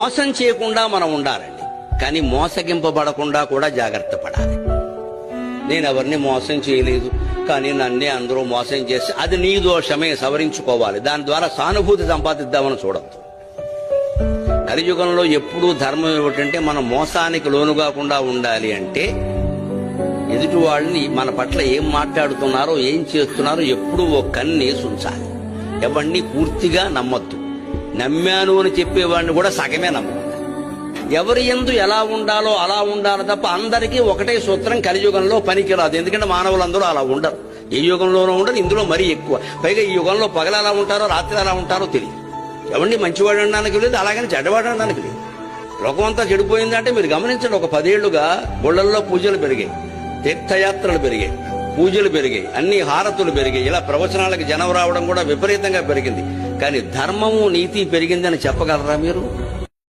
మోసం చేయకుండా మనం ఉండాలండి, కానీ మోసగింపబడకుండా కూడా జాగ్రత్త పడాలి. నేను ఎవరిని మోసం చేయలేదు, కానీ నన్నే అందరూ మోసం చేసి అది నీ దోషమే, సవరించుకోవాలి. దాని ద్వారా సానుభూతి సంపాదిద్దామని చూడద్దు. కలియుగంలో ఎప్పుడూ ధర్మం ఏమిటంటే మనం మోసానికి లోను కాకుండా ఉండాలి అంటే ఎదుటి వాళ్ళని మన పట్ల ఏం మాట్లాడుతున్నారో ఏం చేస్తున్నారో ఎప్పుడూ ఓ కన్నేసి ఉంచాలి. ఎవరిని పూర్తిగా నమ్మొద్దు. నమ్మాను అని చెప్పేవాడిని కూడా సగమే నమ్మాలి. ఎవరి యందు ఎలా ఉండాలో అలా ఉండాలి తప్ప అందరికీ ఒకటే సూత్రం కలియుగంలో పనికిరాదు. ఎందుకంటే మానవులందరూ అలా ఉండరు. ఏ యుగంలోనూ ఉండరు, ఇందులో మరీ ఎక్కువ. పైగా ఈ యుగంలో పగలు ఎలా ఉంటారో రాత్రి ఎలా ఉంటారో తెలియదు. ఎవరిని మంచివాడు అనడానికి లేదు, అలాగని చెడ్డవాడు అనడానికి లేదు. లోకమంతా చెడిపోయిందంటే మీరు గమనించండి. ఒక 10 ఏళ్లుగా గుళ్ళల్లో పూజలు పెరిగాయి, తీర్థయాత్రలు పెరిగాయి, పూజలు పెరిగాయి, అన్ని హారతులు పెరిగాయి. ఇలా ప్రవచనాలకు జనం రావడం కూడా విపరీతంగా పెరిగింది. కానీ ధర్మము నీతి పెరిగిందని చెప్పగలరా మీరు?